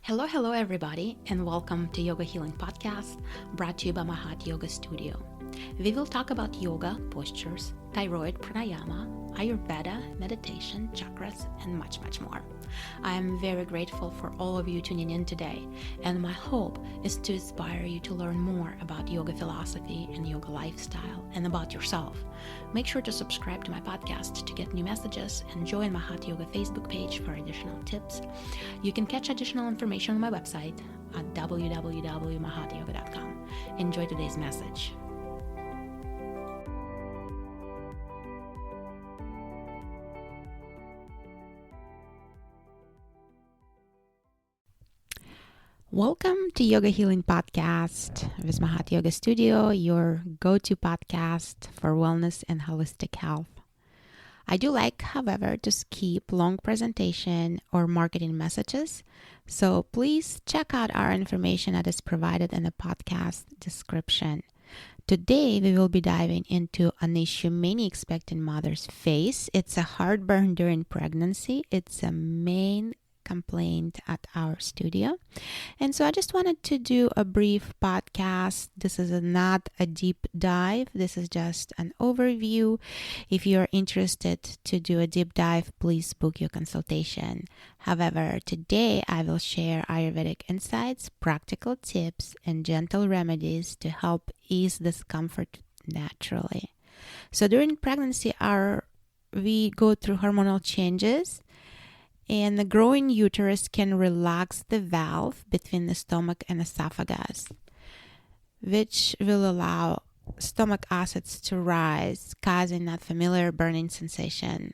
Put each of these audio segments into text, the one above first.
Hello, everybody, and welcome to Yoga Healing Podcast, brought to you by my Hot Yoga Studio. We will talk about yoga, postures, thyroid, pranayama, Ayurveda, meditation, chakras, and much, much more. I am very grateful for all of you tuning in today, and my hope is to inspire you to learn more about yoga philosophy and yoga lifestyle and about yourself. Make sure to subscribe to my podcast to get new messages and join my Hot Yoga Facebook page for additional tips. You can catch additional information on my website at www.myhotyoga.com. Enjoy today's message. Welcome to Yoga Healing Podcast with my Hot Yoga Studio, your go-to podcast for wellness and holistic health. I do like, however, to skip long presentation or marketing messages, so please check out our information that is provided in the podcast description. Today, we will be diving into an issue many expectant mothers face. It's a heartburn during pregnancy. It's a main complaint at our studio. And so I just wanted to do a brief podcast. This is not a deep dive. This is just an overview. If you're interested to do a deep dive, please book your consultation. However, today I will share Ayurvedic insights, practical tips, and gentle remedies to help ease discomfort naturally. So during pregnancy, we go through hormonal changes, and the growing uterus can relax the valve between the stomach and esophagus, which will allow stomach acids to rise, causing that familiar burning sensation.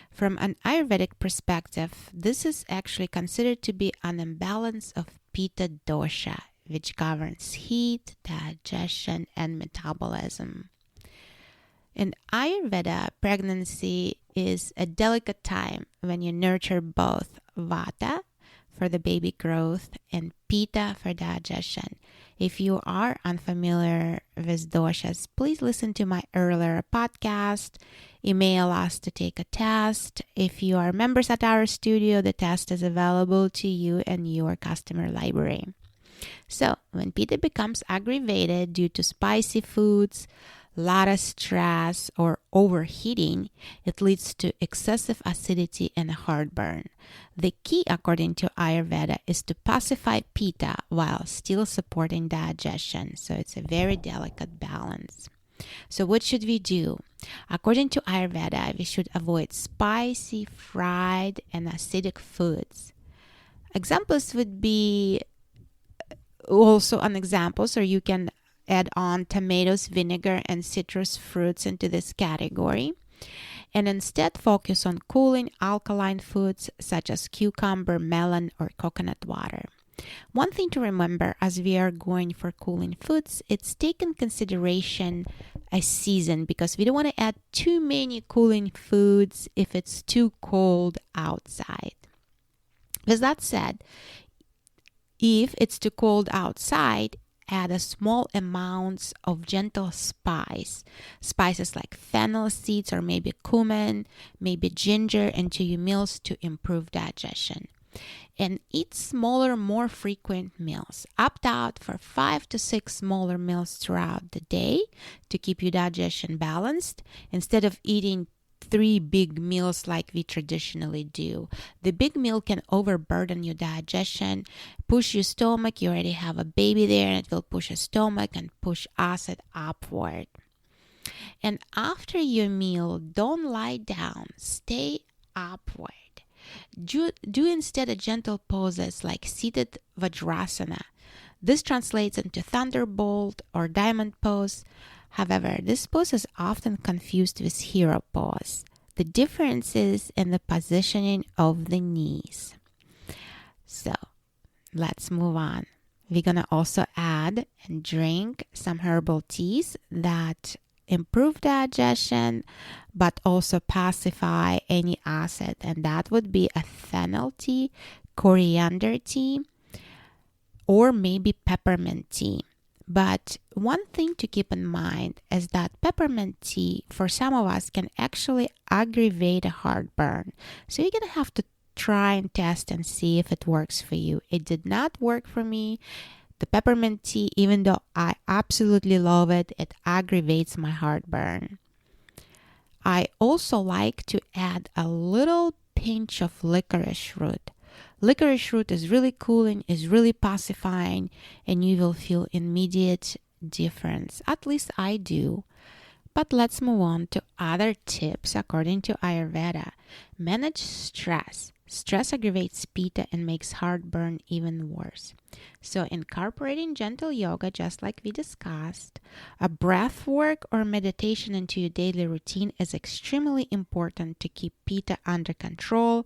From an Ayurvedic perspective, this is actually considered to be an imbalance of Pitta dosha, which governs heat, digestion, and metabolism. In Ayurveda, pregnancy is a delicate time when you nurture both Vata for the baby growth and Pitta for digestion. If you are unfamiliar with doshas, please listen to my earlier podcast. Email us to take a test. If you are members at our studio, the test is available to you and your customer library. So, when Pitta becomes aggravated due to spicy foods, lot of stress, or overheating, it leads to excessive acidity and heartburn. The key, according to Ayurveda, is to pacify Pitta while still supporting digestion. So it's a very delicate balance. So what should we do? According to Ayurveda, we should avoid spicy, fried, and acidic foods. Examples would be also an example, so you can add on tomatoes, vinegar, and citrus fruits into this category. And instead focus on cooling alkaline foods such as cucumber, melon, or coconut water. One thing to remember as we are going for cooling foods, it's taken consideration a season, because we don't want to add too many cooling foods if it's too cold outside. With that said, if it's too cold outside, add a small amounts of gentle spices like fennel seeds or maybe cumin, maybe ginger into your meals to improve digestion. And eat smaller, more frequent meals. Opt out for 5 to 6 smaller meals throughout the day to keep your digestion balanced instead of eating 3 big meals like we traditionally do. The big meal can overburden your digestion, push your stomach. You already have a baby there, and it will push your stomach and push acid upward. And after your meal, don't lie down. Stay upward. Do instead a gentle poses like seated Vajrasana. This translates into thunderbolt or diamond pose. However, this pose is often confused with hero pose. The difference is in the positioning of the knees. So, let's move on. We're going to also add and drink some herbal teas that improve digestion, but also pacify any acid. And that would be a fennel tea, coriander tea, or maybe peppermint tea. But one thing to keep in mind is that peppermint tea for some of us can actually aggravate a heartburn. So you're going to have to try and test and see if it works for you. It did not work for me. The peppermint tea, even though I absolutely love it, it aggravates my heartburn. I also like to add a little pinch of licorice root. Licorice root is really cooling, is really pacifying, and you will feel immediate difference. At least I do. But let's move on to other tips according to Ayurveda. Manage stress. Stress aggravates pitta and makes heartburn even worse. So incorporating gentle yoga, just like we discussed, a breath work or meditation into your daily routine is extremely important to keep pitta under control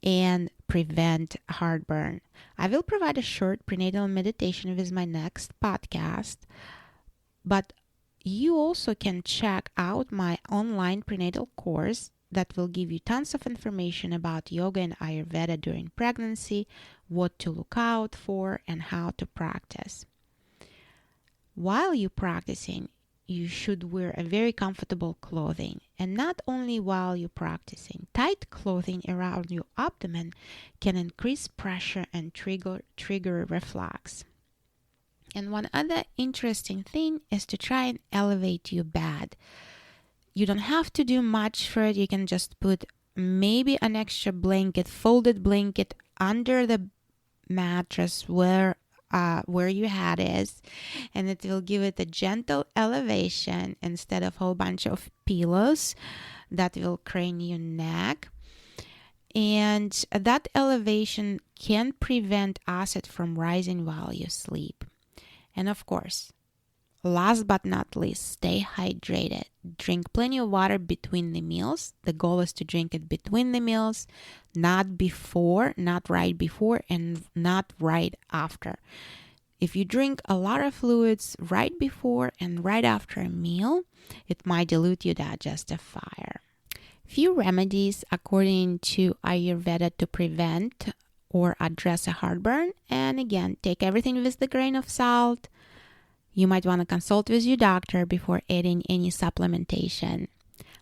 and prevent heartburn. I will provide a short prenatal meditation with my next podcast, but you also can check out my online prenatal course that will give you tons of information about yoga and Ayurveda during pregnancy, what to look out for, and how to practice. While you're practicing, you should wear a very comfortable clothing. And not only while you're practicing, tight clothing around your abdomen can increase pressure and trigger reflux. And one other interesting thing is to try and elevate your bed. You don't have to do much for it. You can just put maybe an extra blanket, folded blanket under the mattress where your head is, and it will give it a gentle elevation instead of a whole bunch of pillows that will crane your neck. And that elevation can prevent acid from rising while you sleep. And of course, last but not least, stay hydrated. Drink plenty of water between the meals. The goal is to drink it between the meals, not before, not right before, and not right after. If you drink a lot of fluids right before and right after a meal, it might dilute your digestive fire. Few remedies according to Ayurveda to prevent or address a heartburn. And again, take everything with a grain of salt. You might want to consult with your doctor before adding any supplementation.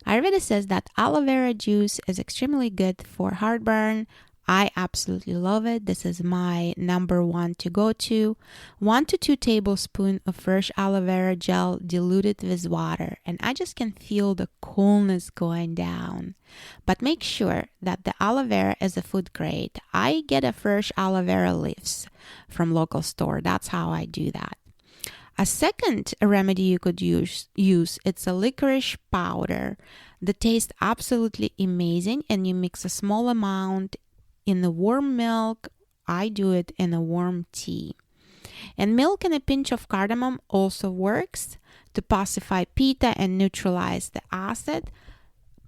Ayurveda says that aloe vera juice is extremely good for heartburn. I absolutely love it. This is my number one to go to. 1 to 2 tablespoons of fresh aloe vera gel diluted with water. And I just can feel the coolness going down. But make sure that the aloe vera is a food grade. I get a fresh aloe vera leaves from local store. That's how I do that. A second remedy you could use it's a licorice powder. The taste absolutely amazing, and you mix a small amount in the warm milk. I do it in a warm tea. And milk and a pinch of cardamom also works to pacify pitta and neutralize the acid.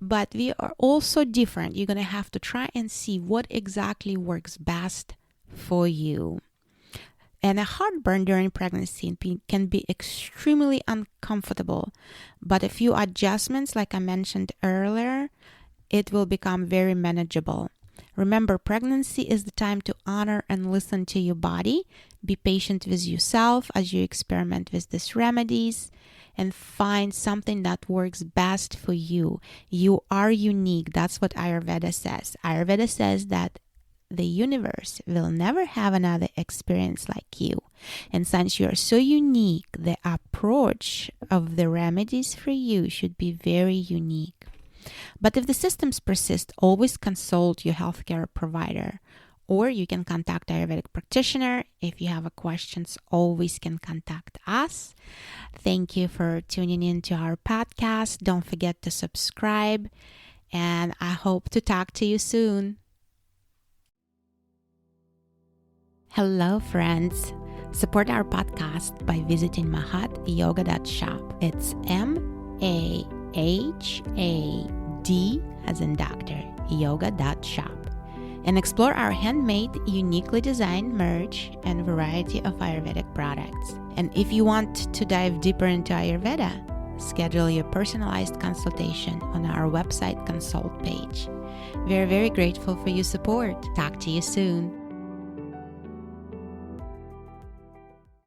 But we are also different. You're going to have to try and see what exactly works best for you. And a heartburn during pregnancy can be extremely uncomfortable. But a few adjustments, like I mentioned earlier, it will become very manageable. Remember, pregnancy is the time to honor and listen to your body. Be patient with yourself as you experiment with these remedies and find something that works best for you. You are unique. That's what Ayurveda says. Ayurveda says that the universe will never have another experience like you. And since you are so unique, the approach of the remedies for you should be very unique. But if the symptoms persist, always consult your healthcare provider, or you can contact Ayurvedic practitioner. If you have questions, always can contact us. Thank you for tuning in to our podcast. Don't forget to subscribe, and I hope to talk to you soon. Hello, friends. Support our podcast by visiting mahatyoga.shop. It's MAHAD as in doctor, yoga.shop. And explore our handmade, uniquely designed merch and variety of Ayurvedic products. And if you want to dive deeper into Ayurveda, schedule your personalized consultation on our website consult page. We're very grateful for your support. Talk to you soon.